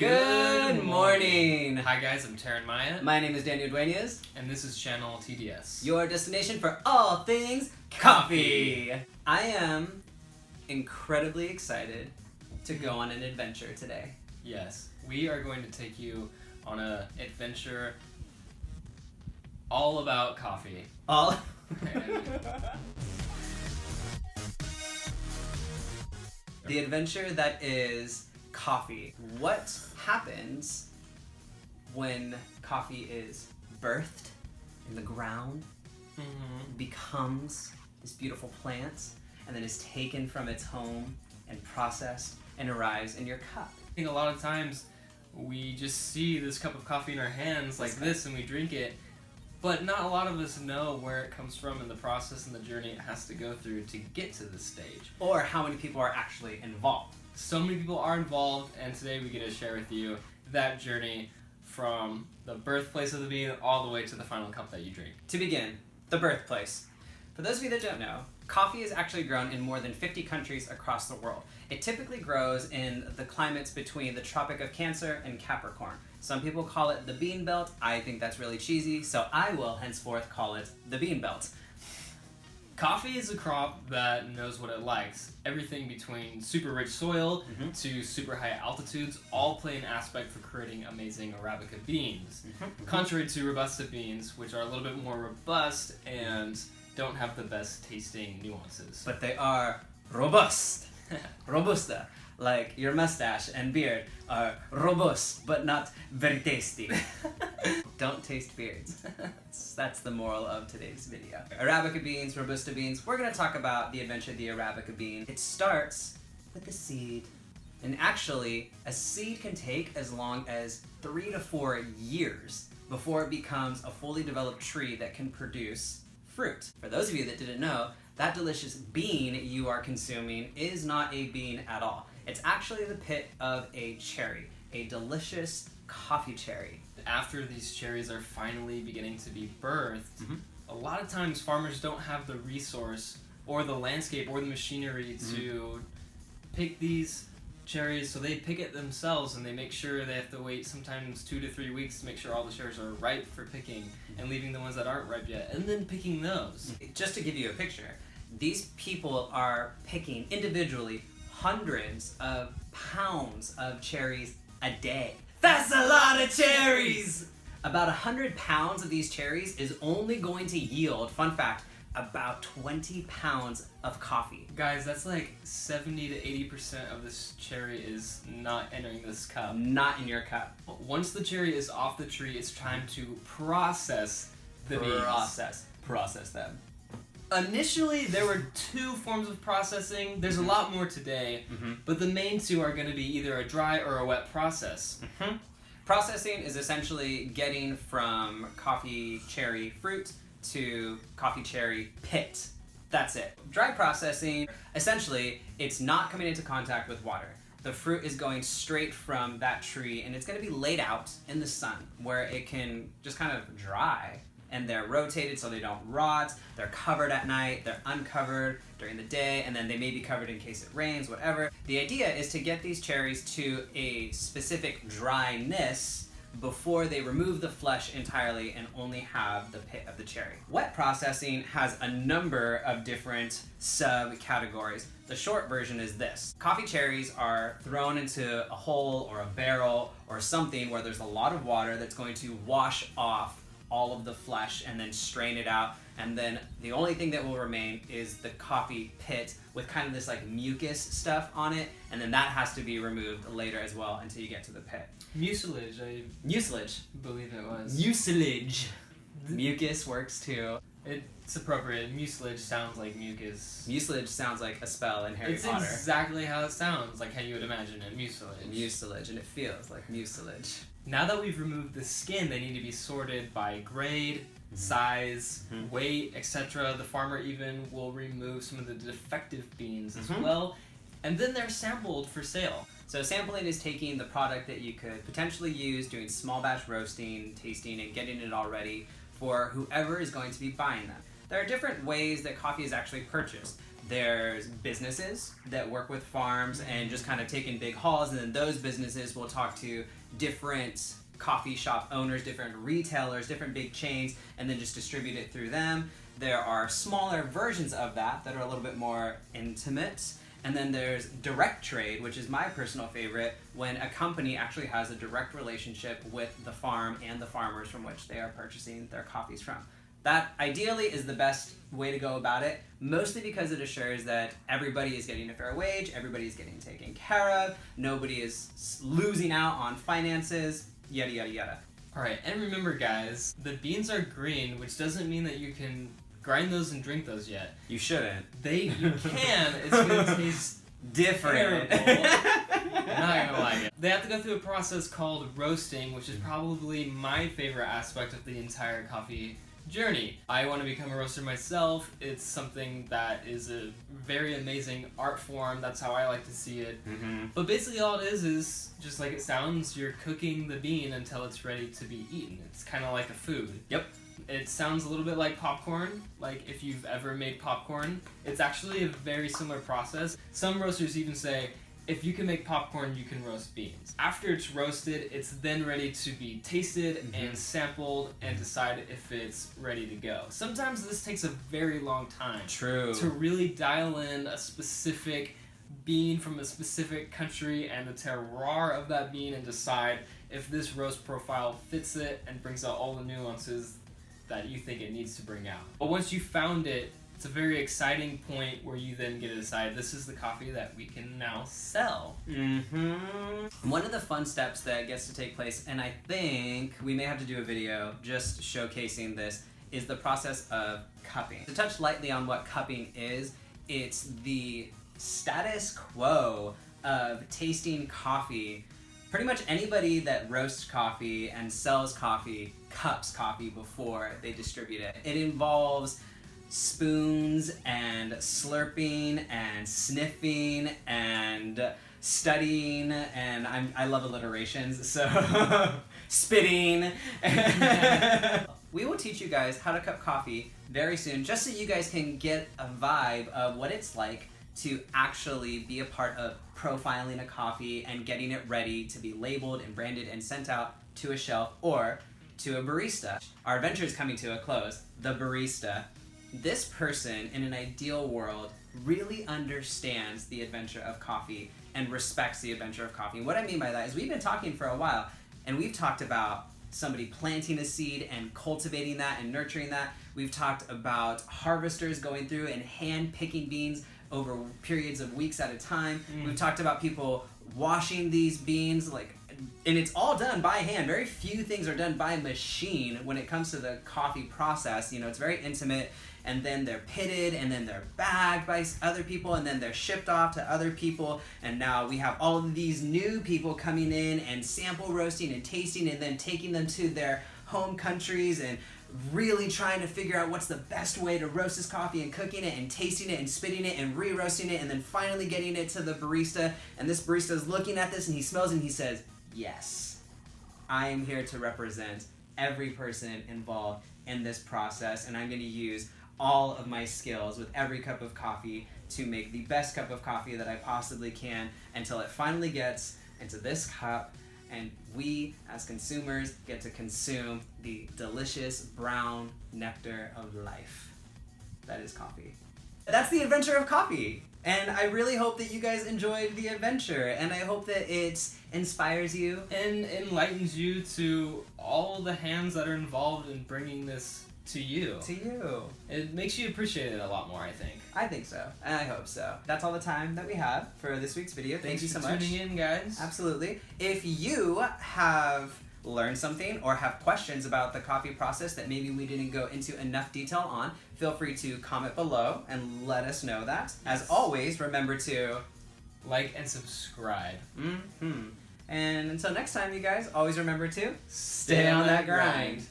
Good morning! Hi guys, I'm Taryn Maya. My name is Daniel Duenas. And this is Channel TDS. Your destination for all things coffee! I am incredibly excited to go on an adventure today. Yes, we are going to take you on an adventure all about coffee. All... The adventure that is coffee. What happens when coffee is birthed in the ground, becomes this beautiful plant, and then is taken from its home and processed and arrives in your cup? I think a lot of times we just see this cup of coffee in our hands like this and we drink it, but not a lot of us know where it comes from and the process and the journey it has to go through to get to this stage. Or how many people are actually involved. So many people are involved, and today we get to share with you that journey from the birthplace of the bean all the way to the final cup that you drink. To begin, the birthplace. For those of you that don't know, coffee is actually grown in more than 50 countries across the world. It typically grows in the climates between the Tropic of Cancer and Capricorn. Some people call it the bean belt. I think that's really cheesy, so I will henceforth call it the bean belt. Coffee is a crop that knows what it likes. Everything between super rich soil to super high altitudes all play an aspect for creating amazing Arabica beans. Contrary to Robusta beans, which are a little bit more robust and don't have the best tasting nuances. But they are robust. Robusta. Like your mustache and beard are robust, but not very tasty. Don't taste beards. That's the moral of today's video. Arabica beans, Robusta beans. We're going to talk about the adventure of the Arabica bean. It starts with the seed. And actually, a seed can take as long as 3 to 4 years before it becomes a fully developed tree that can produce fruit. For those of you that didn't know, that delicious bean you are consuming is not a bean at all. It's actually the pit of a cherry, a delicious coffee cherry. After these cherries are finally beginning to be birthed, a lot of times farmers don't have the resource or the landscape or the machinery to pick these cherries, so they pick it themselves and they make sure they have to wait sometimes 2 to 3 weeks to make sure all the cherries are ripe for picking and leaving the ones that aren't ripe yet and then picking those. Just to give you a picture, these people are picking individually hundreds of pounds of cherries a day. That's a lot of cherries! About 100 pounds of these cherries is only going to yield, fun fact, about 20 pounds of coffee. Guys, that's like 70 to 80% of this cherry is not entering this cup. Not in your cup. Once the cherry is off the tree, it's time to process the beans. Process them. Initially, there were 2 forms of processing. There's a lot more today, but the main 2 are going to be either a dry or a wet process. Processing is essentially getting from coffee cherry fruit to coffee cherry pit. That's it. Dry processing, essentially, it's not coming into contact with water. The fruit is going straight from that tree, and it's going to be laid out in the sun where it can just kind of dry. And they're rotated so they don't rot, they're covered at night, they're uncovered during the day, and then they may be covered in case it rains, whatever. The idea is to get these cherries to a specific dryness before they remove the flesh entirely and only have the pit of the cherry. Wet processing has a number of different subcategories. The short version is this. Coffee cherries are thrown into a hole or a barrel or something where there's a lot of water that's going to wash off all of the flesh and then strain it out, and then the only thing that will remain is the coffee pit with kind of this like mucus stuff on it, and then that has to be removed later as well until you get to the pit. Mucilage, I Mucilage. believe it was. Mucilage. Mucus works too. It's appropriate. Mucilage sounds like mucus. Mucilage sounds like a spell in Harry It's Potter. exactly how it sounds, like how you would imagine it, mucilage. Mucilage, and it feels like mucilage. Now that we've removed the skin, they need to be sorted by grade, size, weight, etc. The farmer even will remove some of the defective beans as well, and then they're sampled for sale. So sampling is taking the product that you could potentially use, doing small batch roasting, tasting, and getting it all ready for whoever is going to be buying them. There are different ways that coffee is actually purchased. There's businesses that work with farms and just kind of take in big hauls, and then those businesses will talk to different coffee shop owners, different retailers, different big chains, and then just distribute it through them. There are smaller versions of that that are a little bit more intimate. And then there's direct trade, which is my personal favorite, when a company actually has a direct relationship with the farm and the farmers from which they are purchasing their coffees from. That ideally is the best way to go about it, mostly because it assures that everybody is getting a fair wage, everybody is getting taken care of, nobody is losing out on finances, yada yada yada. Alright, and remember guys, the beans are green, which doesn't mean that you can grind those and drink those yet. You shouldn't. You can. It's gonna taste different. Terrible. You're not gonna like it. They have to go through a process called roasting, which is probably my favorite aspect of the entire coffee journey. I want to become a roaster myself. It's something that is a very amazing art form. That's how I like to see it. Mm-hmm. But basically all it is just like it sounds, you're cooking the bean until it's ready to be eaten. It's kind of like a food. Yep. It sounds a little bit like popcorn, like if you've ever made popcorn. It's actually a very similar process. Some roasters even say, if you can make popcorn, you can roast beans. After it's roasted, it's then ready to be tasted and sampled and decide if it's ready to go. Sometimes this takes a very long time. True. To really dial in a specific bean from a specific country and the terroir of that bean and decide if this roast profile fits it and brings out all the nuances that you think it needs to bring out. But once you found it, it's a very exciting point where you then get to decide this is the coffee that we can now sell. Mm-hmm. One of the fun steps that gets to take place, and I think we may have to do a video just showcasing this, is the process of cupping. To touch lightly on what cupping is, it's the status quo of tasting coffee. Pretty much anybody that roasts coffee and sells coffee cups coffee before they distribute it. It involves spoons and slurping and sniffing and studying, and I love alliterations, so spitting. We will teach you guys how to cup coffee very soon, just so you guys can get a vibe of what it's like to actually be a part of profiling a coffee and getting it ready to be labeled and branded and sent out to a shelf or to a barista. Our adventure is coming to a close. The barista. This person, in an ideal world, really understands the adventure of coffee and respects the adventure of coffee. And what I mean by that is we've been talking for a while, and we've talked about somebody planting a seed and cultivating that and nurturing that. We've talked about harvesters going through and hand picking beans over periods of weeks at a time. We've talked about people washing these beans, and it's all done by hand. Very few things are done by machine when it comes to the coffee process. It's very intimate, and then they're pitted, and then they're bagged by other people, and then they're shipped off to other people, and now we have all of these new people coming in and sample roasting and tasting, and then taking them to their home countries and really trying to figure out what's the best way to roast this coffee and cooking it and tasting it and spitting it and re-roasting it and then finally getting it to the barista. And this barista is looking at this and he smells it and he says, yes, I am here to represent every person involved in this process, and I'm going to use all of my skills with every cup of coffee to make the best cup of coffee that I possibly can until it finally gets into this cup, and we as consumers get to consume the delicious brown nectar of life. That is coffee. That's the adventure of coffee. And I really hope that you guys enjoyed the adventure, and I hope that it inspires you and enlightens you to all the hands that are involved in bringing this to you. It makes you appreciate it a lot more, I think. I think so, and I hope so. That's all the time that we have for this week's video. Thank you so much. Thanks for tuning in, guys. Absolutely. If you have learned something or have questions about the coffee process that maybe we didn't go into enough detail on, feel free to comment below and let us know that. As always, remember to like and subscribe. And until next time, you guys, always remember to stay on that grind.